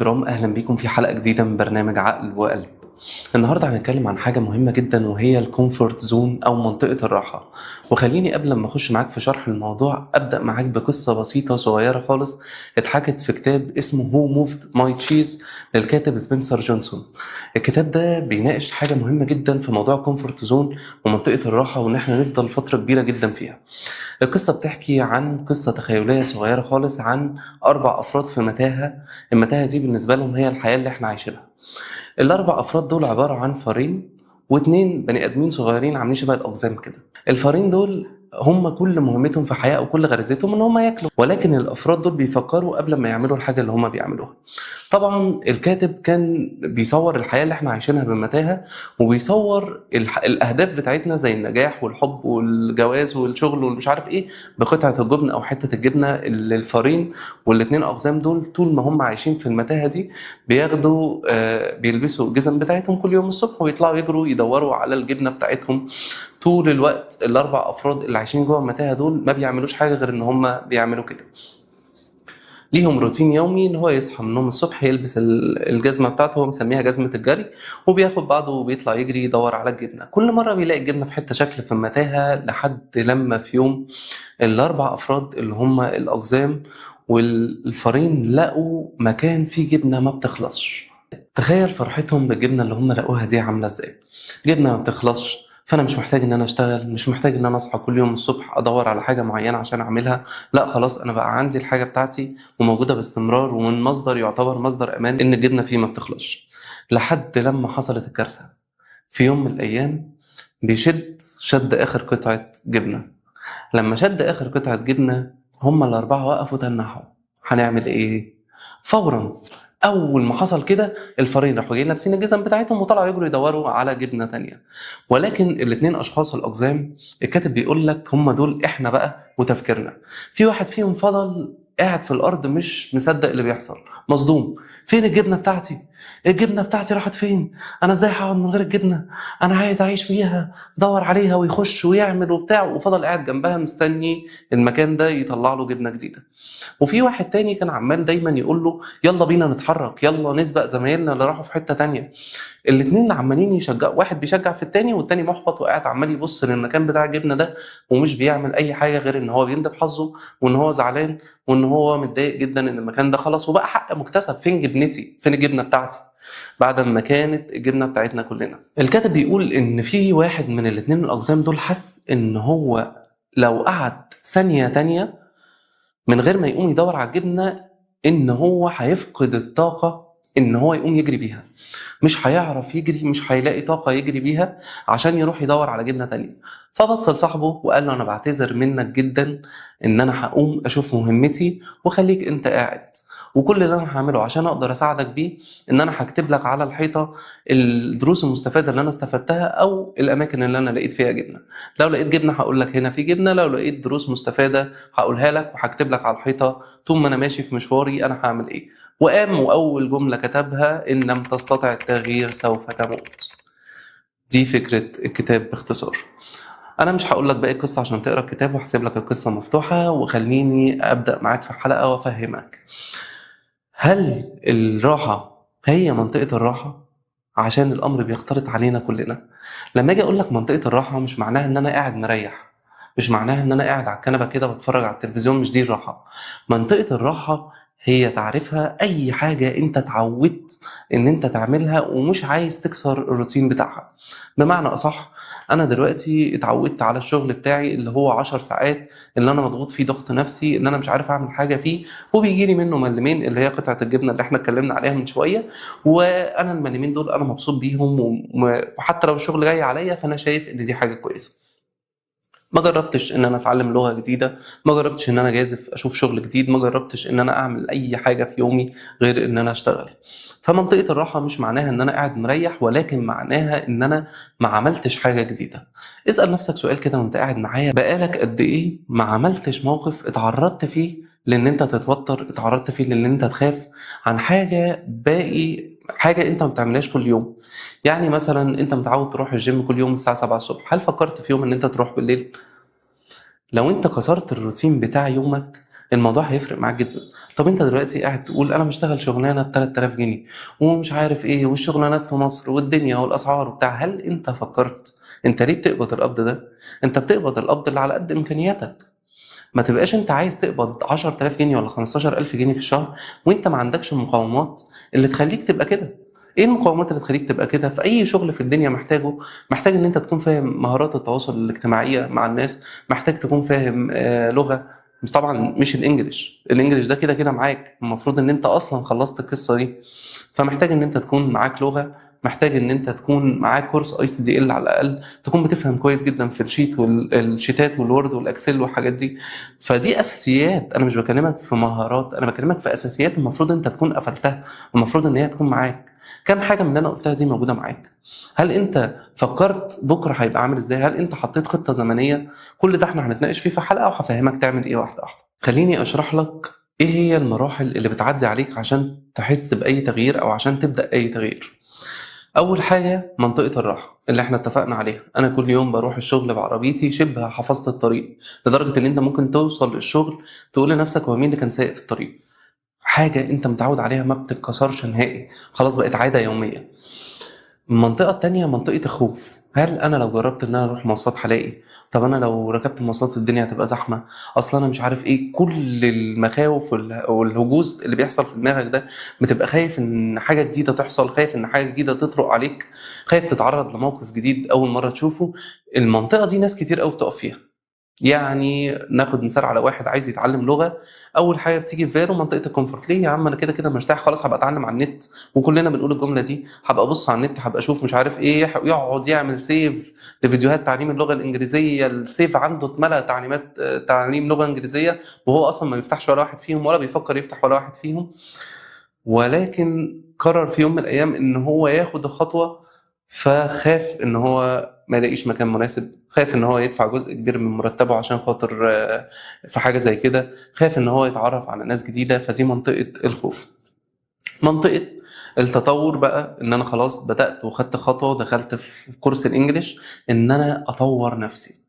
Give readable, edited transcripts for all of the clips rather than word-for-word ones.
كرام، أهلا بيكم في حلقة جديدة من برنامج عقل وقلب. النهاردة هنتكلم عن حاجة مهمة جدا وهي الكومفورت زون أو منطقة الراحة. وخليني قبل ما أخش معاك في شرح الموضوع أبدأ معاك بقصة بسيطة صغيرة خالص اتحكت في كتاب اسمه هو موفد ماي تشيز للكاتب سبنسر جونسون. الكتاب ده بيناقش حاجة مهمة جدا في موضوع الكومفورت زون ومنطقة الراحة وإن احنا نفضل فترة كبيرة جدا فيها. القصة بتحكي عن قصة تخيلية صغيرة خالص عن 4 أفراد في متاهة. المتاهة دي بالنسبة لهم هي الحياة اللي احنا عايشينها. ال4 أفراد دول عبارة عن فارين واتنين بني آدمين صغيرين عاملين شبه الأقزام كده. الفارين دول هم كل مهمتهم في الحياة أو كل غريزتهم إن هم ياكلوا، ولكن الأفراد دول بيفكروا قبل ما يعملوا الحاجة اللي هم بيعملوها. طبعا الكاتب كان بيصور الحياة اللي احنا عايشينها بالمتاهة، وبيصور الأهداف بتاعتنا زي النجاح والحب والجواز والشغل والمش عارف ايه بقطعة الجبن أو حتة الجبنة اللي الفارين والاتنين أقزام دول طول ما هم عايشين في المتاهة دي بياخدوا بيلبسوا الجزم بتاعتهم كل يوم الصبح ويطلعوا يجروا يدوروا على الجبنة بتاعتهم. طول الوقت ال4 أفراد اللي عايشين جوه المتاهة دول ما بيعملوش حاجة غير إن هم بيعملوا كده. ليهم روتين يومي ان هو يصحى من النوم الصبح يلبس الجزمه بتاعته، هو مسميها جزمه الجري، وبياخد بعضه وبيطلع يجري يدور على الجبنه. كل مره بيلاقي الجبنه في حته شكل في المتاهه لحد لما في يوم ال4 افراد اللي هم الاقزام والفارين لقوا مكان فيه جبنه ما بتخلصش. تخيل فرحتهم بالجبنه اللي هم لقوها دي عامله ازاي. جبنه ما بتخلصش، فانا مش محتاج ان انا اشتغل، مش محتاج ان انا اصحى كل يوم الصبح ادور على حاجه معينه عشان اعملها. لا خلاص، انا بقى عندي الحاجه بتاعتي وموجوده باستمرار، ومن مصدر يعتبر مصدر امان ان الجبنه فيه ما بتخلصش. لحد لما حصلت الكارثه. في يوم من الايام شد اخر قطعه جبنه. لما شد اخر قطعه جبنه هما ال4 وقفوا تنحوا. هنعمل ايه؟ فورا اول ما حصل كده الفارين راحوا جايين لابسين الجزم بتاعتهم وطلعوا يجروا يدوروا على جبنه تانية. ولكن الاتنين اشخاص الاقزام الكاتب بيقول لك هم دول احنا بقى وتفكيرنا. في واحد فيهم فضل قاعد في الارض مش مصدق اللي بيحصل، مصدوم. فين الجبنه بتاعتي؟ الجبنه بتاعتي راحت فين؟ انا ازاي هقعد من غير الجبنه؟ انا عايز اعيش بيها. دور عليها ويخش ويعمل وبتاع، وفضل قاعد جنبها مستني المكان ده يطلع له جبنه جديده. وفي واحد تاني كان عمال دايما يقول له يلا بينا نتحرك، يلا نسبق زمايلنا اللي راحوا في حتة تانية. الاتنين عمالين يشجعوا، واحد بيشجع في التاني والتاني محبط وقاعد عمال يبص للمكان بتاع الجبنة ده ومش بيعمل اي حاجة غير ان هو بيندب حظه وان هو زعلان وان هو متضايق جدا ان المكان ده خلاص وبقى حق مكتسب. فين جبنتي؟ فين الجبنة بتاعتي؟ بعد ما كانت الجبنة بتاعتنا كلنا. الكاتب بيقول ان في واحد من الاتنين الاقزام دول حس ان هو لو قعد ثانية تانية من غير ما يقوم يدور على الجبنة ان هو هيفقد الطاقة ان هو يقوم يجري بيها. مش هيعرف يجري، مش هيلاقي طاقة يجري بيها عشان يروح يدور على جبنة تانية. فبص لصاحبه وقال له انا بعتذر منك جدا ان انا هقوم اشوف مهمتي وخليك انت قاعد، وكل اللي انا هعمله عشان اقدر اساعدك بيه ان انا هكتب لك على الحيطة الدروس المستفادة اللي انا استفدتها او الاماكن اللي انا لقيت فيها جبنة. لو لقيت جبنة هقول لك هنا في جبنة، لو لقيت دروس مستفادة هقولها لك وهكتب لك على الحيطة طول ما انا ماشي في مشواري انا هعمل ايه. وقام واول جملة كتبها ان لم تستطع التغيير سوف تموت. دي فكرة الكتاب باختصار. انا مش هقول لك باقي القصة عشان تقرا الكتاب وهسيب لك القصة مفتوحة، وخليني ابدأ معاك في الحلقة وافهمك. هل الراحة هي منطقة الراحة؟ عشان الامر بيختلط علينا كلنا. لما اجي اقول لك منطقة الراحة مش معناها ان انا قاعد مريح، مش معناها ان انا قاعد على الكنبة كده بتفرج على التلفزيون، مش دي الراحة. منطقة الراحة هي تعرفها اي حاجة انت اتعودت ان انت تعملها ومش عايز تكسر الروتين بتاعها. بمعنى اصح، انا دلوقتي اتعودت على الشغل بتاعي اللي هو 10 ساعات، اللي انا مضغوط فيه ضغط نفسي، اللي انا مش عارف اعمل حاجة فيه، وبيجي لي منه ملمين اللي هي قطعة الجبنة اللي احنا اتكلمنا عليها من شوية. وانا الملمين دول انا مبسوط بيهم وحتى لو الشغل جاي عليا فانا شايف ان دي حاجة كويسة. ما جربتش ان انا اتعلم لغة جديدة، ما جربتش ان انا جازف اشوف شغل جديد، ما جربتش ان انا اعمل اي حاجة في يومي غير ان انا اشتغل. فمنطقة الراحة مش معناها ان انا قاعد مريح، ولكن معناها ان انا ما عملتش حاجة جديدة. اسأل نفسك سؤال كده وانت قاعد معايا، بقالك قد ايه ما عملتش موقف اتعرضت فيه لان انت تتوتر، اتعرضت فيه لان انت تخاف عن حاجة انت ما بتعملهاش كل يوم. يعني مثلا انت متعود تروح الجيم كل يوم الساعة 7 الصبح، هل فكرت في يوم ان انت تروح بالليل؟ لو انت كسرت الروتين بتاع يومك الموضوع هيفرق معاك جدًا. طب أنت دلوقتي قاعد تقول أنا باشتغل شغلانة ب3000 جنيه ومش عارف إيه والشغلانات في مصر والدنيا والأسعار وبتاع، هل أنت فكّرت أنت ليه بتقبض القبض ده؟ أنت بتقبض القبض اللي على قد إمكانياتك. ما تبقاش أنت عايز تقبض 10,000 جنيه والّا 15,000 جنيه في الشهر وأنت ما عندكش المقومات اللي تخلّيك تبقى كده. إيه المقومات اللي تخلّيك تبقى كده؟ في أي شغل في الدنيا محتاج إن أنت تكون فاهم مهارات التواصل الاجتماعية مع الناس، محتاج تكون فاهم لغة، طبعًا مش الإنجليش ده كده معاك، المفروض إن أنت أصلًا خلّصت القصة دي، فمحتاج إن أنت تكون معاك لغة، محتاج إن أنت تكون معاك كورس ICDL على الأقل، تكون بتفهم كويس جدًا في الشيتات والword والexcel والحاجات دي. فدي أساسيات، أنا مش باكلمك في مهارات، أنا باكلمك في أساسيات المفروض أنت تكون قفلتها، المفروض إن هي تكون معاك. كام حاجة من اللي أنا قُلتها دي موجودة معاك؟ هل أنت فكّرت بُكرة هيبقى عامل إزاي؟ هل أنت حطيت خطة زمنية؟ كل ده إحنا هنتناقش فيه في حلقة وهافهّمك تعمل إيه واحدة واحدة. خلّيني أشرح لك إيه هي المراحل اللي بتعدّي عليك عشان تحس بأي تغيير أو عشان تبدأ أي تغيير. أول حاجة منطقة الراحة اللي إحنا اتفقنا عليها، أنا كل يوم باروح الشغل بعربيتي شبه حفظت الطريق، لدرجة إن أنت ممكن توصل للشغل تقول لنفسك هو مين اللي كان سايق في الطريق؟ حاجة أنت متعود عليها ما بتتكسرش نهائي، خلاص بقت عادة يومية. المنطقة التانية منطقة الخوف، هل أنا لو جرّبت إن أنا أروح مواصلات هالاقي؟ طب أنا لو ركبت مواصلات الدنيا هتبقى زحمة، أصل أنا مش عارف إيه، كل المخاوف والهجوز اللي بيحصل في دماغك ده، بتبقى خايف إن حاجة جديدة تحصل، خايف إن حاجة جديدة تطرق عليك، خايف تتعرّض لموقف جديد أول مرّة تشوفه. المنطقة دي ناس كتير أوي بتُقف فيها. يعني ناخد مثال على واحد عايز يتعلم لغة، أول حاجة بتيجي في باله منطقة الcomfort، ليه يا عم أنا كده مرتاح خلاص هابقى أتعلم على النت، وكلنا بنقول الجملة دي، هابقى أبُص على النت، هابقى أشوف مش عارف إيه، يقعد يعمل save لفيديوهات تعليم اللغة الإنجليزية، الsave عنده اتملى تعليمات تعليم لغة إنجليزية، وهو أصلًا ما بيفتحش ولا واحد فيهم ولا بيفكر يفتح ولا واحد فيهم. ولكن قرر في يوم من الأيام إن هو ياخد الخطوة، فخاف إن هو ما يلاقيش مكان مناسب، خايف إن هو يدفع جزء كبير من مرتبه عشان خاطر في حاجة زي كده، خايف إن هو يتعرف على ناس جديدة، فدي منطقة الخوف. منطقة التطور بقى إن أنا خلاص بدأت وخدت خطوة ودخلت في كورس الإنجليش، إن أنا أطور نفسي،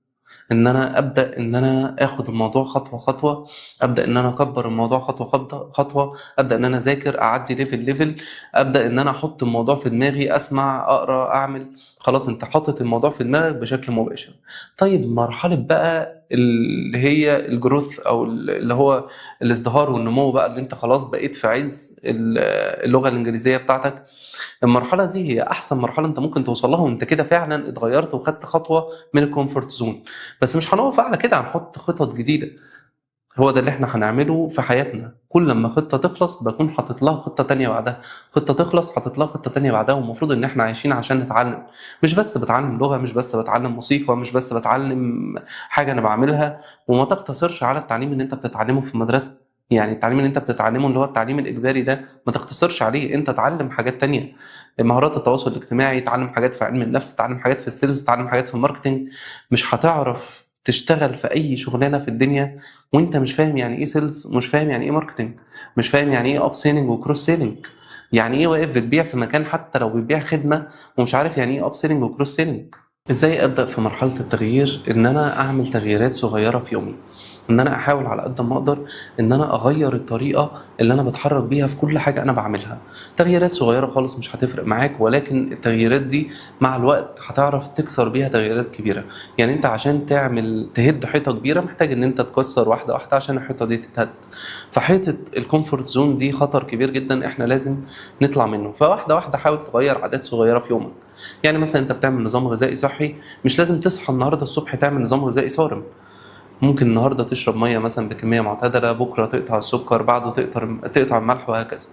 إن أنا أبدأ إن أنا آخُد الموضوع خطوة، خطوة، أبدأ إن أنا أكبّر الموضوع خطوة، خطوة، أبدأ إن أنا أذاكر، أعدّي level، أبدأ إن أنا أحُط الموضوع في دماغي، أسمع، أقرا، أعمل، خلاص أنت حاطط الموضوع في دماغك بشكل مباشر. طيب مرحلة بقى اللي هي الgrowth أو اللي هو الازدهار والنمو بقى اللي أنت خلاص بقيت في عِز اللغة الإنجليزية بتاعتك، المرحلة دي هي أحسن مرحلة أنت ممكن توصل لها وأنت كده فعلًا اتغيّرت وخدت خطوة من الcomfort zone. بس مش هنقف على كده، هنحط خطط جديدة، هو ده اللي إحنا هنعمله في حياتنا، كل أمّا خطة تخلص باكون حاطط لها خطة تانية بعدها، خطة تخلص حاطط لها خطة تانية بعدها، والمفروض إن إحنا عايشين عشان نتعلم، مش بس باتعلم لغة، مش بس باتعلم موسيقى، مش بس باتعلم حاجة أنا باعملها، وما تقتصرش على التعليم اللي أنت بتتعلمه في المدرسة، يعني التعليم اللي أنت بتتعلمه اللي هو التعليم الإجباري ده ما تقتصرش عليه، أنت اتعلم حاجات تانية، مهارات التواصل الاجتماعي، اتعلم حاجات في علم النفس، اتعلم حاجات في الsales، اتعلم حاجات في الmarketing. مش هتعرف تشتغل في أي شغلانة في الدنيا وأنت مش فاهم يعني إيه sales ومش فاهم يعني إيه marketing، مش فاهم يعني إيه upselling وcross selling، يعني إيه واقف بتبيع في مكان حتى لو بتبيع خدمة ومش عارف يعني إيه upselling وcross selling. إزاي أبدأ في مرحلة التغيير؟ إن أنا أعمل تغييرات صغيرة في يومي، إن أنا أحاول على قد ما أقدر إن أنا أغيّر الطريقة اللي أنا باتحرك بيها في كل حاجة أنا باعملها، تغييرات صغيرة خالص مش هتفرق معاك، ولكن التغييرات دي مع الوقت هتعرف تكسر بيها تغييرات كبيرة، يعني أنت عشان تهد حيطة كبيرة محتاج إن أنت تكسر واحدة واحدة عشان الحيطة دي تتهد، فحيطة الcomfort zone دي خطر كبير جدًا إحنا لازم نطلع منه، فواحدة واحدة حاول تغيّر عادات صغيرة في يومك. يعني مثلًا أنت بتعمل نظام غذائي صحّي، مش لازم تصحى النهارده الصبح تعمل نظام غذائي صارم، ممكن النهارده تشرب مَيّة مثلًا بكمية معتدلة، بُكرة تقطع السكر، بعده تقطع الملح وهكذا.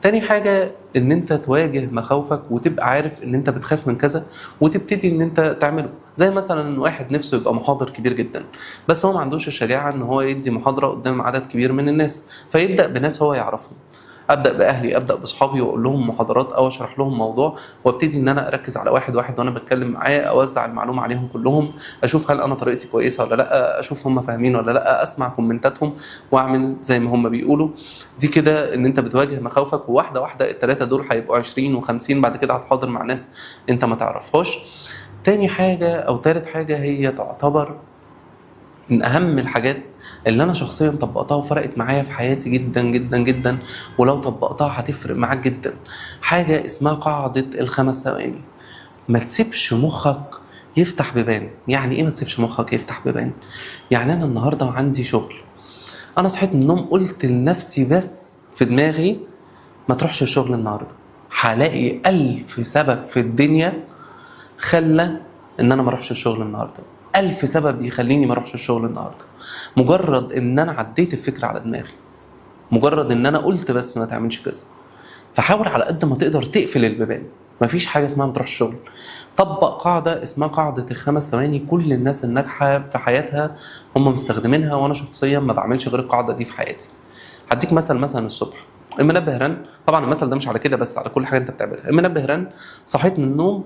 تاني حاجة إن أنت تواجه مخاوفك وتبقى عارف إن أنت بتخاف من كذا وتبتدي إن أنت تعمله، زي مثلًا واحد نِفْسه يبقى محاضر كبير جدًا، بس هو ما عندوش الشجاعة إن هو يدّي محاضرة قدّام عدد كبير من الناس، فيبدأ بناس هو يعرفهم. أبدأ بأهلي، أبدأ بصحابي وأقول لهم محاضرات أو أشرح لهم موضوع وابتدي إن أنا أركّز على واحد، واحد وأنا باتكلّم معاه، أوزّع المعلومة عليهم كلّهم، أشوف هل أنا طريقتي كويسة والّا لأ، أشوف هم فاهمين والّا لأ، أسمع كومنتاتهم وأعمل زي ما هم بيقولوا. دي كده إن أنت بتواجه مخاوفك وواحدة، واحدة ال3 دول هيبقوا 20 و50 بعد كده هتحاضر مع ناس أنت ما تعرفهاش. تاني حاجة أو تالت حاجة هي تعتبر من اهم الحاجات اللي انا شخصيا طبقتها وفرقت معايا في حياتي جدا جدا جدا، ولو طبقتها هتفرق معاك جدا، حاجة اسمها قاعدة ال5 ثواني. ما تسيبش مخك يفتح بيبان. يعني ايه ما تسيبش مخك يفتح بيبان؟ يعني انا النهارده عندي شغل، انا صحيت من النوم قلت لنفسي بس في دماغي ما تروحش الشغل النهارده، هلاقي 1000 سبب في الدنيا خلى ان انا ما اروحش الشغل النهارده. 1000 سبب يخليني ما اروحش الشغل النهارده. مجرد ان انا عديت الفكره على دماغي، مجرد ان انا قلت بس ما تعملش كذا. فحاول على قد ما تقدر تقفل البيبان. مفيش حاجه اسمها ما تروحش الشغل. طبق قاعده اسمها قاعده ال5 ثواني. كل الناس الناجحه في حياتها هم مستخدمينها، وانا شخصيا ما بعملش غير القاعده دي في حياتي. هديك مثلا الصبح المنبه رن. طبعا المثل ده مش على كده بس، على كل حاجه انت بتعملها. المنبه رن، صحيت من النوم،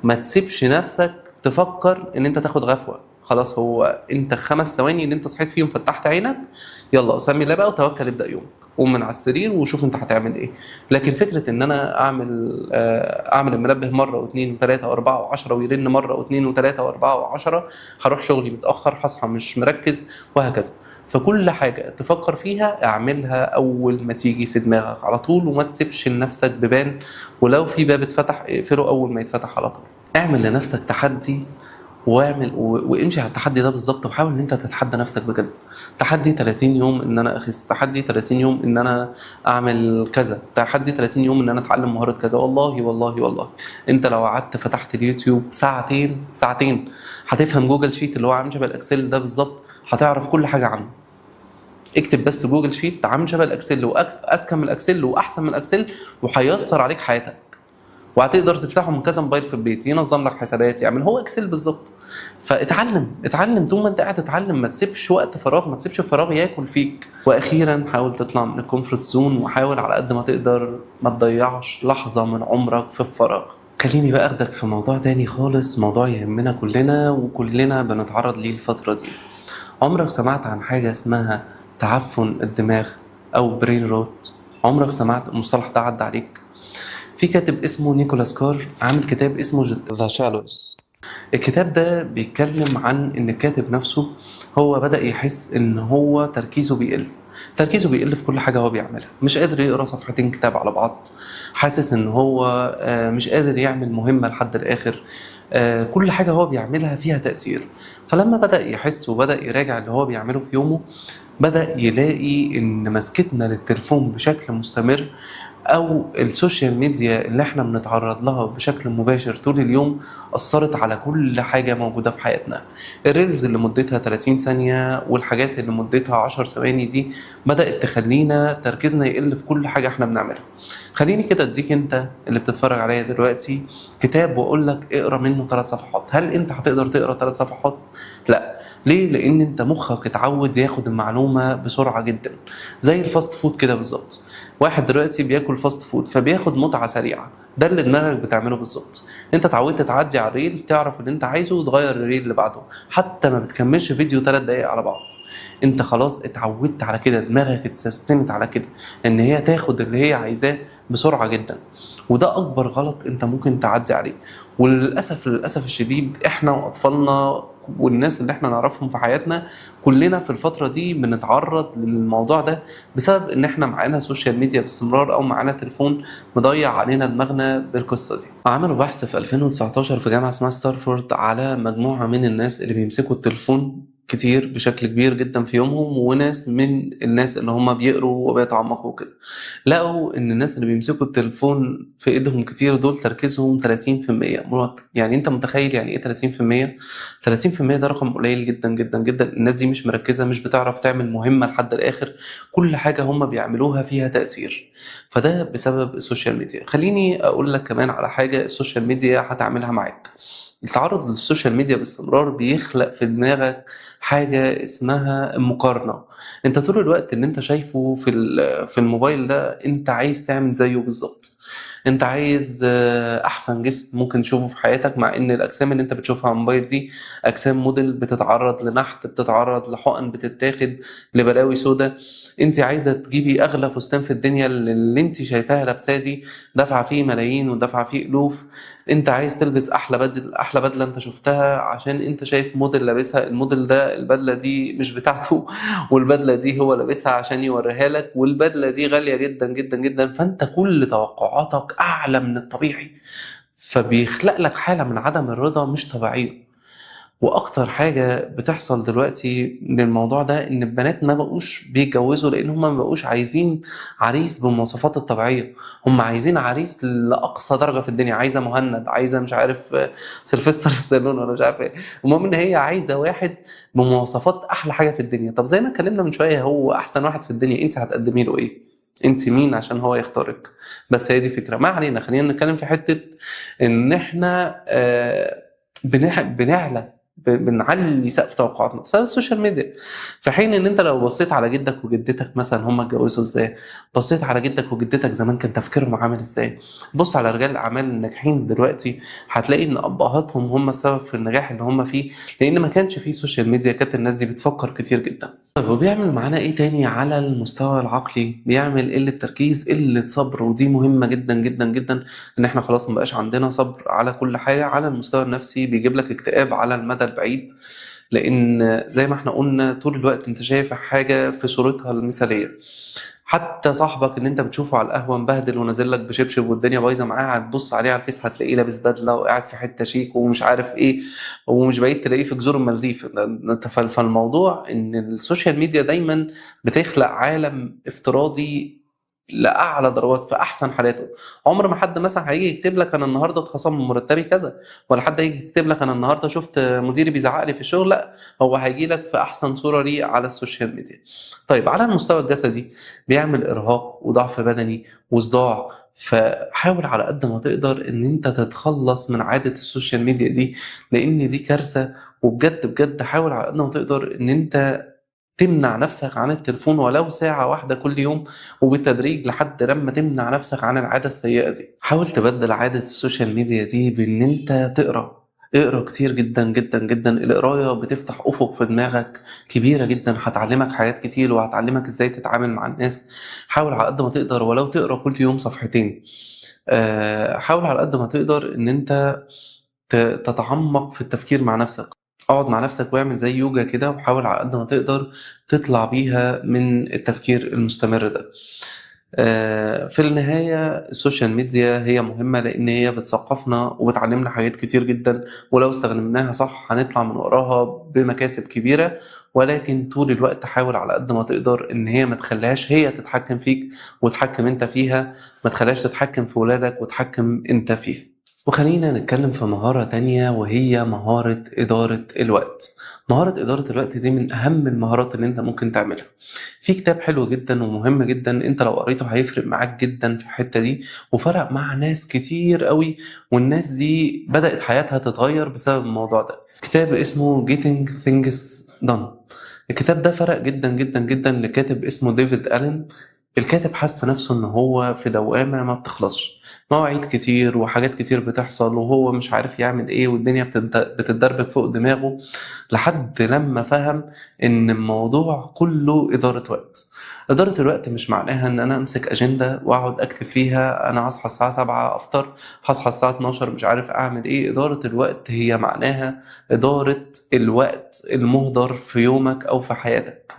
ما تسيبش نفسك تفكر ان انت تاخد غفوه. خلاص، هو انت 5 ثواني اللي انت صحيت فيهم فتحت عينك، يلا سمي الله بقى وتوكل، ابدا يومك، قوم من على السرير وشوف انت هتعمل ايه. لكن فكره ان انا اعمل المنبه مره واثنين وثلاثه واربعه وعشره، ويرن مره واثنين وثلاثه واربعه وعشره، هروح شغلي متاخر، هصحى مش مركز، وهكذا. فكل حاجه تفكر فيها اعملها اول ما تيجي في دماغك على طول، وما تسيبش لنفسك ببان، ولو في باب اتفتح اقفله اول ما يتفتح على طول. اعمل لنفسك تحدي، وامشي على التحدي ده بالظبط، وحاول ان انت تتحدى نفسك بجد. تحدي 30 يوم ان انا اخس، تحدي 30 يوم ان انا اعمل كذا، تحدي 30 يوم ان انا اتعلم مهارة كذا. والله والله والله انت لو قعدت فتحت اليوتيوب ساعتين هتفهم جوجل شيت اللي هو عامل شبه الاكسل ده بالظبط، هتعرف كل حاجة عنه. اكتب بس جوجل شيت عامل شبه الاكسل، واذكى من الاكسل واحسن من الاكسل، وهيسر عليك حياتك. وهتقدر تفتحه من كذا موبايل في البيت، ينظم لك حسابات، يعمل هو اكسل بالظبط. اتعلم طول ما انت قاعد اتعلم، ما تسيبش وقت فراغ، ما تسيبش الفراغ ياكل فيك. واخيرا حاول تطلع من الكومفورت زون، وحاول على قد ما تقدر ما تضيعش لحظة من عمرك في الفراغ. خليني بقى اخدك في موضوع تاني خالص، موضوع يهمنا كلنا وكلنا بنتعرض ليه الفترة دي. عمرك سمعت عن حاجة اسمها تعفن الدماغ او برين روت؟ عمرك سمعت المصطلح ده؟ عدى عليك؟ في كاتب اسمه نيكولاس كار عامل كتاب اسمه ذا شالوز. الكتاب ده بيتكلم عن ان الكاتب نفسه هو بدأ يحس ان هو تركيزه بيقل. تركيزه بيقل في كل حاجة هو بيعملها، مش قادر يقرأ صفحتين كتاب على بعض، حاسس ان هو مش قادر يعمل مهمة لحد الآخر، كل حاجة هو بيعملها فيها تأثير. فلما بدأ يحس وبدأ يراجع اللي هو بيعمله في يومه، بدأ يلاقي ان مسكتنا للتليفون بشكل مستمر، او السوشيال ميديا اللي احنا بنتعرض لها بشكل مباشر طول اليوم، اثرت على كل حاجه موجوده في حياتنا. الريلز اللي مدتها 30 ثانيه والحاجات اللي مدتها 10 ثواني دي بدات تخلينا تركيزنا يقل في كل حاجه احنا بنعملها. خليني كده اديك انت اللي بتتفرج عليا دلوقتي كتاب واقول لك اقرا منه 3 صفحات. هل انت هتقدر تقرا 3 صفحات؟ لا. ليه؟ لان انت مخك اتعود ياخد المعلومه بسرعه جدا، زي الفاست فود كده بالظبط. واحد دلوقتي بياكل فاست فود فبياخد متعه سريعه، ده اللي دماغك بتعمله بالظبط. انت اتعودت تعدي على الريل، تعرف اللي انت عايزه وتغير الريل اللي بعده، حتى ما بتكملش فيديو 3 دقايق على بعض. انت خلاص اتعودت على كده، دماغك اتسيستمت على كده ان هي تاخد اللي هي عايزاه بسرعه جدا. وده اكبر غلط انت ممكن تعدي عليه. للاسف الشديد احنا واطفالنا والناس اللي احنا نعرفهم في حياتنا كلنا في الفترة دي بنتعرض للموضوع ده، بسبب ان احنا معانا سوشيال ميديا باستمرار او معانا تليفون مضيع علينا دماغنا بالقصة دي. عملوا بحث في 2019 في جامعة اسمها ستارفورد على مجموعة من الناس اللي بيمسكوا التليفون كتير بشكل كبير جدا في يومهم، وناس من الناس اللي هم بيقروا وبيتعمقوا كده. لقوا ان الناس اللي بيمسكوا التليفون في ايدهم كتير دول تركيزهم 30% مرتب. يعني انت متخيل يعني ايه 30%؟ 30% ده رقم قليل جدا جدا جدا. الناس دي مش مركزة، مش بتعرف تعمل مهمة لحد الآخر، كل حاجة هم بيعملوها فيها تأثير. فده بسبب السوشيال ميديا. خليني أقول لك كمان على حاجة السوشيال ميديا هتعملها معاك. التعرض للسوشيال ميديا باستمرار بيخلق في دماغك حاجة اسمها مقارنة. انت طول الوقت اللي انت شايفه في الموبايل ده انت عايز تعمل زيه بالظبط. أنت عايز أحسن جسم ممكن تشوفه في حياتك، مع إن الأجسام اللي أنت بتشوفها على الموبايل دي أجسام موديل بتتعرّض لنحت، بتتعرّض لحُقن بتتاخد، لبلاوي سودا. أنتِ عايزة تجيبي أغلى فستان في الدنيا اللي أنتِ شايفاها لابساه دي دافعة فيه ملايين ودافعة فيه ألوف. أنت عايز تلبس أحلى بدلة أنت شُفتها عشان أنت شايف موديل لابسها، الموديل ده البدلة دي مش بتاعته والبدلة دي هو لابسها عشان يورّيها لك، والبدلة دي غالية جدًا، جدًا، جدًا، فأنت كل توقعاتك أعلى من الطبيعي، فبيخلق لك حالة من عدم الرضا مش طبيعية. واكتر حاجة بتحصل دلوقتي للموضوع ده ان البنات ما بقوش بيتجوزوا لان هم ما بقوش عايزين عريس بالمواصفات الطبيعية، هم عايزين عريس لاقصى درجة في الدنيا، عايزة مهند، عايزة مش عارف سيلفستر ستالون ولا مش عارف ايه، المهم ان هي عايزة واحد بمواصفات احلى حاجة في الدنيا. طب زي ما اتكلمنا من شوية، هو احسن واحد في الدنيا، انت هتقدمي له ايه؟ انت مين عشان هو يختارك؟ بس هي دي فكرة. ما علينا، خلينا نتكلم في حتة ان احنا بنعلى بنعلي سقف توقعاتنا بسبب السوشيال ميديا. في حين ان انت لو بصيت على جدك وجدتك مثلا هم اتجوزوا ازاي، بصيت على جدك وجدتك زمان كان تفكيرهم عامل ازاي، بص على رجال الاعمال الناجحين دلوقتي هتلاقي ان ابهاتهم هم السبب في النجاح اللي هم فيه، لان ما كانش فيه سوشيال ميديا، كانت الناس دي بتفكر كتير جدا. طيب وبيعمل معانا ايه تاني على المستوى العقلي؟ بيعمل قلة تركيز، قلة صبر، ودي مهمة جدا جدا جدا، ان احنا خلاص مبقاش عندنا صبر على كل حاجة. على المستوى النفسي بيجيب لك اكتئاب على المدى البعيد، لان زي ما احنا قلنا طول الوقت انت شايف حاجة في صورتها المثالية. حتى صاحبك اللي انت بتشوفه على القهوة مبهدل ونازل لك بشبشب والدنيا بايظة معاه، هتبص عليه على الفيس هتلاقيه لابس بدلة وقاعد في حتة شيك ومش عارف ايه، ومش بعيد تلاقيه في جزر المالديف. فالموضوع ان السوشيال ميديا دايما بتخلق عالم افتراضي لاعلى درجات في احسن حالاته. عمر ما حد مثلا هيجي يكتب لك انا النهارده اتخصم من مرتبي كذا، ولا حد هيجي يكتب لك انا النهارده شفت مديري بيزعق لي في الشغل، لا، هو هيجي لك في احسن صوره ليه على السوشيال ميديا. طيب على المستوى الجسدي بيعمل ارهاق وضعف بدني وصداع، فحاول على قد ما تقدر ان انت تتخلص من عاده السوشيال ميديا دي، لان دي كارثه. وبجد بجد حاول على قد ما تقدر ان انت تمنع نفسك عن التليفون ولو ساعة واحدة كل يوم، وبالتدريج لحد لما تمنع نفسك عن العادة السيئة دي. حاول تبدل عادة السوشيال ميديا دي بان انت تقرأ، اقرا كتير جدا جدا جدا. القراية بتفتح افق في دماغك كبيرة جدا، هتعلمك حاجات كتير وهتعلمك ازاي تتعامل مع الناس. حاول على قد ما تقدر ولو تقرا كل يوم صفحتين. حاول على قد ما تقدر ان انت تتعمق في التفكير مع نفسك. اقعد مع نفسك واعمل زي يوجا كده، وحاول على قد ما تقدر تطلع بيها من التفكير المستمر ده. في النهاية السوشيال ميديا هي مهمة لأن هي بتثقفنا وبتعلمنا حاجات كتير جدا، ولو استخدمناها صح هنطلع من وراها بمكاسب كبيرة. ولكن طول الوقت حاول على قد ما تقدر إن هي ما تخليهاش هي تتحكم فيك وتحكم أنت فيها، ما تخليهاش تتحكم في ولادك وتحكم أنت فيه. وخلينا نتكلم في مهارة تانية، وهي مهارة إدارة الوقت. مهارة إدارة الوقت دي من أهم المهارات اللي أنت ممكن تعملها. في كتاب حلو جدا ومهم جدا، أنت لو قريته هيفرق معاك جدا في الحتة دي، وفرق مع ناس كتير قوي، والناس دي بدأت حياتها تتغير بسبب الموضوع ده. كتاب اسمه Getting Things Done. الكتاب ده فرق جدا جدا جدا لكاتب اسمه ديفيد ألين. الكاتب حس نفسه ان هو في دوامة ما بتخلصش، مواعيد كتير وحاجات كتير بتحصل وهو مش عارف يعمل ايه، والدنيا بتتدربك فوق دماغه، لحد لما فهم ان الموضوع كله إدارة وقت. إدارة الوقت مش معناها ان انا امسك اجندة واقعد اكتب فيها انا هصحى الساعة 7 افطر، هصحى الساعة 12 مش عارف اعمل ايه. إدارة الوقت هي معناها إدارة الوقت المهدر في يومك او في حياتك.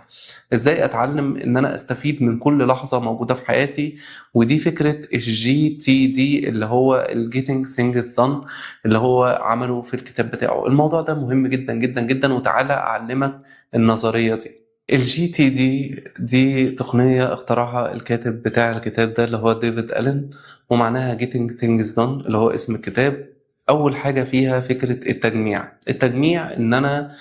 ازاي اتعلم ان انا استفيد من كل لحظة موجودة في حياتي؟ ودي فكرة الGTD اللي هو Getting Things Done اللي هو عمله في الكتاب بتاعه. الموضوع ده مهم جدا جدا جدا، وتعالى اعلمك النظرية دي. الGTD دي تقنية اخترعها الكاتب بتاع الكتاب ده اللي هو ديفيد ألين، ومعناها Getting Things Done اللي هو اسم الكتاب. أول حاجة فيها فكرة التجميع. التجميع إن أنا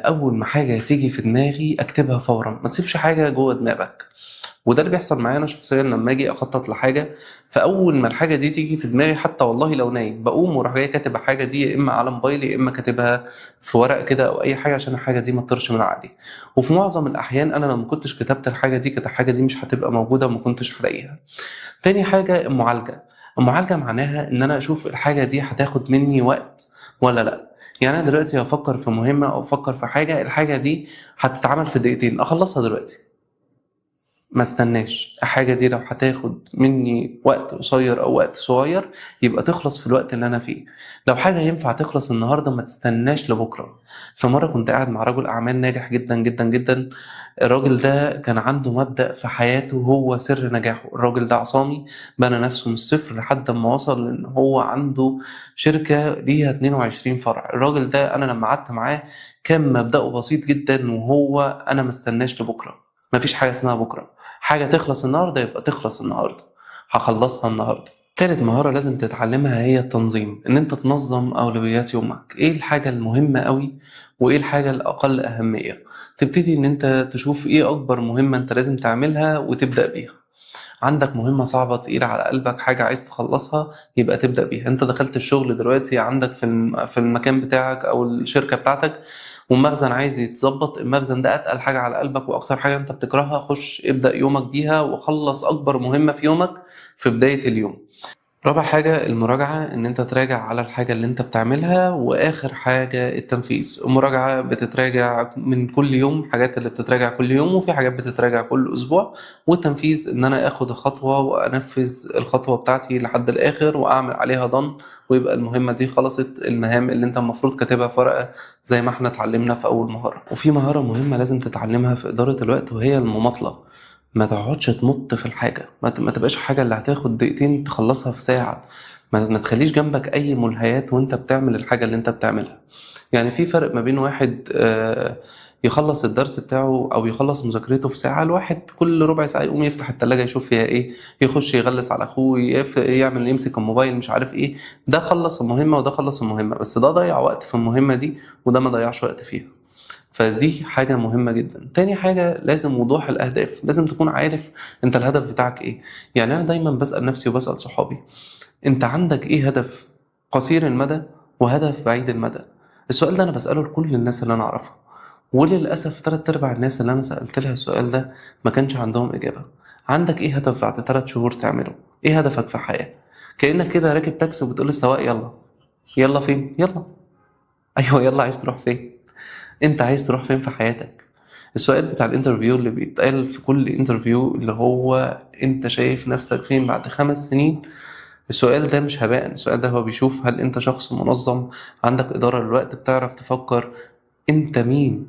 أول ما حاجة تيجي في دماغي أكتبها فورا، ما تسيبش حاجة جوه دماغك. وده اللي بيحصل معايا أنا شخصيا لما أجي أخطط لحاجة، فأول ما الحاجة دي تيجي في دماغي حتى والله لو نايم بقوم وراح جاي كاتب الحاجة دي، يا إما على موبايلي يا إما كاتبها في ورق كده أو أي حاجة عشان الحاجة دي ما تطرش من عقلي. وفي معظم الأحيان أنا لو ما كنتش كتبت الحاجة دي كانت الحاجة دي مش هتبقى موجودة وما كنتش هلاقيها. تاني حاجة المعالجة. المعالجة معناها إن أنا أشوف الحاجة دي هتاخد مني وقت ولا لأ. يعني أنا دلوقتي أفكر في مهمة أو أفكر في حاجة، الحاجة دي هتتعمل في دقيقتين، أخلصها دلوقتي، ما استناش. الحاجة دي لو هتاخد مني وقت قصير أو وقت صغير يبقى تخلص في الوقت اللي أنا فيه. لو حاجة ينفع تخلص النهاردة ما تستناش لبكرة. فمرة كنت قاعد مع رجل أعمال ناجح جدا جدا جدا. الراجل ده كان عنده مبدأ في حياته هو سر نجاحه. الراجل ده عصامي، بنى نفسه من الصفر لحد ما وصل لأن هو عنده شركة ليها 22 فرع. الراجل ده أنا لما قعدت معاه كان مبدأه بسيط جدا، وهو أنا ما استناش لبكرة. مفيش حاجة اسمها بكرة، حاجة تخلص النهاردة يبقى تخلص النهاردة، هخلصها النهاردة. تالت مهارة لازم تتعلمها هي التنظيم، ان انت تنظم اولويات يومك. ايه الحاجة المهمة قوي وايه الحاجة الاقل اهمية. تبتدي ان انت تشوف ايه اكبر مهمة انت لازم تعملها وتبدأ بيها. عندك مهمة صعبة تقيلة على قلبك، حاجة عايز تخلصها، يبقى تبدأ بيها. انت دخلت الشغل دلوقتي، عندك في المكان بتاعك او الشركة بتاعتك ومخزن عايز يتظبط، المخزن ده اتقل حاجة على قلبك واكتر حاجة انت بتكرهها، خش ابدأ يومك بيها وخلص اكبر مهمة في يومك في بداية اليوم. رابع حاجة المراجعة، ان انت تراجع على الحاجة اللي انت بتعملها. واخر حاجة التنفيذ. المراجعة بتتراجع من كل يوم، حاجات اللي بتتراجع كل يوم وفي حاجات بتتراجع كل اسبوع. والتنفيذ ان انا اخد خطوة وانفذ الخطوة بتاعتي لحد الاخر واعمل عليها ضن، ويبقى المهمة دي خلصت المهام اللي انت المفروض كاتبها في ورقة زي ما احنا اتعلمنا في اول مهارة. وفي مهارة مهمة لازم تتعلمها في ادارة الوقت وهي المماطلة. ما تقعدش تمط في الحاجة، ما تبقاش حاجة اللي هتاخد دقيقتين تخلصها في ساعة. ما تخليش جنبك أي ملهيات وانت بتعمل الحاجة اللي انت بتعملها. يعني في فرق ما بين واحد يخلص الدرس بتاعه أو يخلص مذاكرته في ساعة، الواحد كل ربع ساعة يقوم يفتح التلاجة يشوف فيها ايه، يخش يغلس على أخوه، يعمل يمسك الموبايل مش عارف ايه. ده خلص المهمة وده خلص المهمة، بس ده ضيع وقت في المهمة دي وده ما ضيعش وقت فيها. فدي حاجة مهمة جدا. تاني حاجة لازم وضوح الأهداف. لازم تكون عارف انت الهدف بتاعك ايه. يعني أنا دايما بسأل نفسي وبسأل صحابي، انت عندك ايه هدف قصير المدى وهدف بعيد المدى؟ السؤال ده أنا بسأله لكل الناس اللي أنا أعرفها، وللأسف 3/4 الناس اللي أنا سألت لها السؤال ده ما كانش عندهم إجابة. عندك ايه هدف بعد 3 شهور تعمله؟ ايه هدفك في الحياة؟ كأنك كده راكب تاكسي وبتقول للسواق يلا. يلا فين؟ يلا. أيوة يلا، عايز تروح فين؟ انت عايز تروح فين في حياتك؟ السؤال بتاع الانترفيو اللي بيتقال في كل انترفيو اللي هو انت شايف نفسك فين بعد 5 سنين، السؤال ده مش هباء. السؤال ده هو بيشوف هل انت شخص منظم، عندك إدارة للوقت، بتعرف تفكر، انت مين.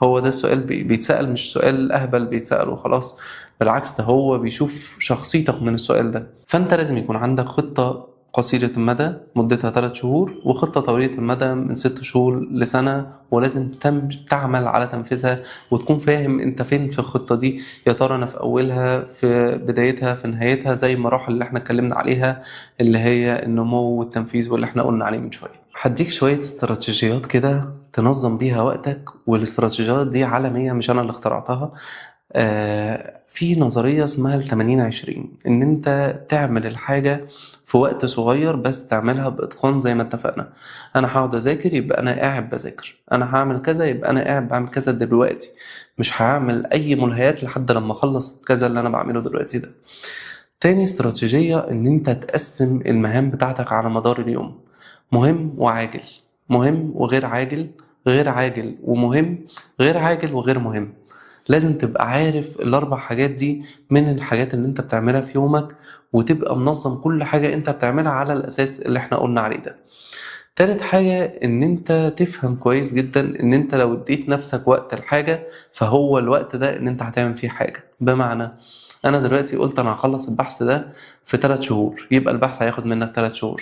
هو ده السؤال بيتسأل، مش سؤال أهبل بيتسأل وخلاص. بالعكس، ده هو بيشوف شخصيتك من السؤال ده. فانت لازم يكون عندك خطة قصيرة المدى مدتها 3 شهور، وخطة طويلة المدى من 6 شهور لسنة، ولازم تعمل على تنفيذها وتكون فاهم انت فين في الخطة دي. يا ترى انا في اولها، في بدايتها، في نهايتها، زي المراحل اللي احنا اتكلمنا عليها اللي هي النمو والتنفيذ واللي احنا قلنا عليه من شوية. هديك شوية استراتيجيات كده تنظم بيها وقتك، والاستراتيجيات دي عالمية مش انا اللي اخترعتها. في نظرية اسمها 80-20، ان انت تعمل الحاجة في وقت صغير بس تعملها بإتقان زي ما اتفقنا. انا هقعد اذاكر يبقى انا قاعد بذاكر، انا هعمل كذا يبقى انا قاعد بعمل كذا دلوقتي، مش هعمل اي ملهيات لحد لما اخلص كذا اللي انا بعمله دلوقتي ده. تاني استراتيجية ان انت تقسم المهام بتاعتك على مدار اليوم، مهم وعاجل، مهم وغير عاجل، غير عاجل ومهم، غير عاجل وغير مهم. لازم تبقى عارف الأربع حاجات دي من الحاجات اللي انت بتعملها في يومك، وتبقى منظم كل حاجة انت بتعملها على الأساس اللي احنا قلنا عليه ده. تالت حاجة ان انت تفهم كويس جدا ان انت لو اديت نفسك وقت الحاجة فهو الوقت ده ان انت هتعمل فيه حاجة. بمعنى انا دلوقتي قلت انا هخلص البحث ده في 3 شهور، يبقى البحث هياخد منك 3 شهور.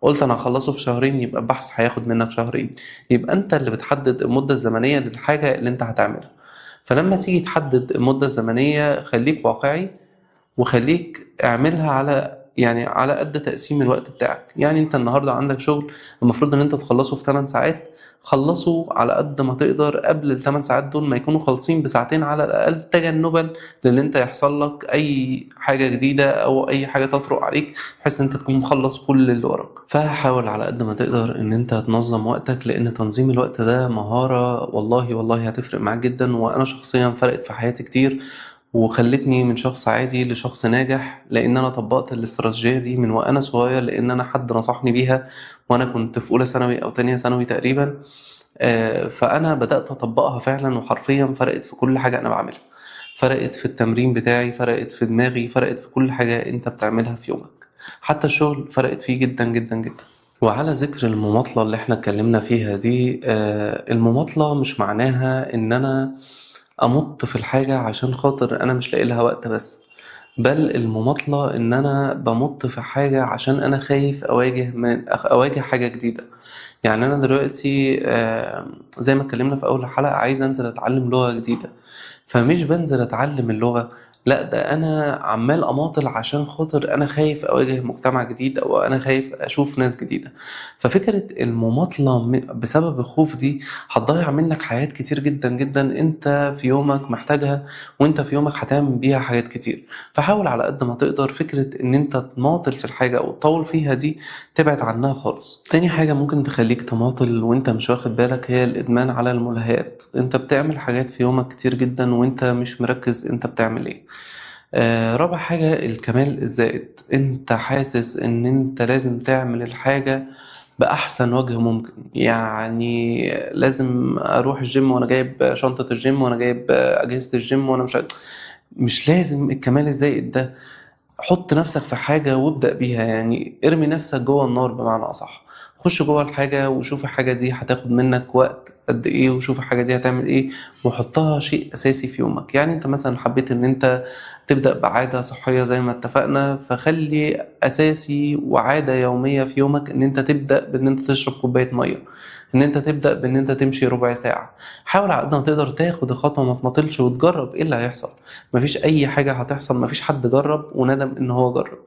قلت انا هخلصه في شهرين، يبقى البحث هياخد منك شهرين. يبقى انت اللي بتحدد المدة الزمنية للحاجة اللي انت هتعملها. فلما تيجي تحدد المدة الزمنية خليك واقعي، وخليك اعملها على يعني على قد تقسيم الوقت بتاعك. يعني انت النهاردة عندك شغل المفروض ان انت تخلصه في 8 ساعات، خلصه على قد ما تقدر قبل ال8 ساعات دول ما يكونوا خالصين بساعتين على الأقل، تجنبا لان انت يحصل لك اي حاجة جديدة او اي حاجة تطرق عليك، بحيث انت تكون مخلص كل اللي وراك. فحاول على قد ما تقدر ان انت تنظم وقتك، لان تنظيم الوقت ده مهارة والله والله هتفرق معاك جدا، وانا شخصيا فرقت في حياتي كتير. وخلتني من شخص عادي لشخص ناجح، لان انا طبقت الاستراتيجية دي من وانا صغير، لان انا حد نصحني بيها وانا كنت في اولى ثانوي او تانية ثانوي تقريبا. فانا بدأت اطبقها فعلا، وحرفيا فرقت في كل حاجة انا بعملها. فرقت في التمرين بتاعي، فرقت في دماغي، فرقت في كل حاجة انت بتعملها في يومك. حتى الشغل فرقت فيه جدا جدا جدا. وعلى ذكر المماطلة اللي احنا اتكلمنا فيها دي، المماطلة مش معناها ان انا امط في الحاجة عشان خاطر انا مش لاقي لها وقت بس، بل المماطلة ان انا بمط في حاجة عشان انا خايف اواجه حاجة جديدة. يعني انا دلوقتي زي ما اتكلمنا في اول حلقة، عايز انزل اتعلم لغة جديدة. فمش بنزل اتعلم اللغة، لا، ده انا عمال اماطل عشان خاطر انا خايف اواجه مجتمع جديد، او انا خايف اشوف ناس جديدة. ففكرة المماطلة بسبب الخوف دي هتضيع منك حاجات كتير جدا جدا انت في يومك محتاجها، وانت في يومك هتعمل بيها حاجات كتير. فحاول على قد ما تقدر فكرة ان انت تماطل في الحاجة او تطول فيها دي تبعد عنها خالص. تاني حاجة ممكن تخليك تماطل وانت مش واخد بالك هي الادمان على الملهيات. انت بتعمل حاجات في يومك كتير جدا وانت مش مركز انت بتعمل ايه. رابع حاجة الكمال الزائد. انت حاسس ان انت لازم تعمل الحاجة بأحسن وجه ممكن، يعني لازم أروح الجيم وأنا جايب شنطة الجيم وأنا جايب أجهزة الجيم وأنا مش لازم الكمال الزائد ده. حط نفسك في حاجة وابدأ بيها، يعني ارمي نفسك جوه النار بمعنى أصح. خش جوه الحاجة وشوف الحاجة دي هتاخد منك وقت قد ايه، وشوف الحاجة دي هتعمل ايه، وحطها شيء أساسي في يومك. يعني انت مثلا حبيت ان انت تبدأ بعادة صحية زي ما اتفقنا، فخلي أساسي وعادة يومية في يومك ان انت تبدأ بان انت تشرب كوباية مية، ان انت تبدأ بان انت تمشي ربع ساعة. حاول على قد ما تقدر تاخد الخطوة، ما تمطلش وتجرب ايه اللي هيحصل. مفيش اي حاجة هتحصل، مفيش حد جرب وندم ان هو جرب.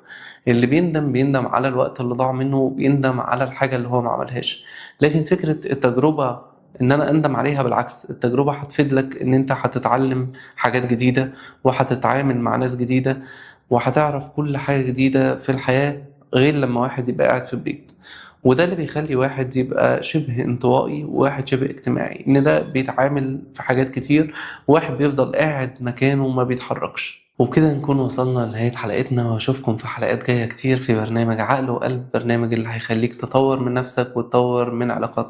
اللي بيندم على الوقت اللي ضاع منه، وبيندم على الحاجة اللي هو ما عملهاش. لكن فكرة التجربة ان انا اندم عليها، بالعكس، التجربة هتفيد لك ان انت هتتعلم حاجات جديدة، وهتتعامل مع ناس جديدة، وهتعرف كل حاجة جديدة في الحياة، غير لما واحد يبقى قاعد في البيت. وده اللي بيخلي واحد يبقى شبه انطوائي وواحد شبه اجتماعي، ان ده بيتعامل في حاجات كتير، وواحد بيفضل قاعد مكانه وما بيتحركش. وبكده نكون وصلنا لنهاية حلقتنا، واشوفكم في حلقات جاية كتير في برنامج عقل وقلب، برنامج اللي هيخليك تطور من نفسك وتطور من علاقاتك.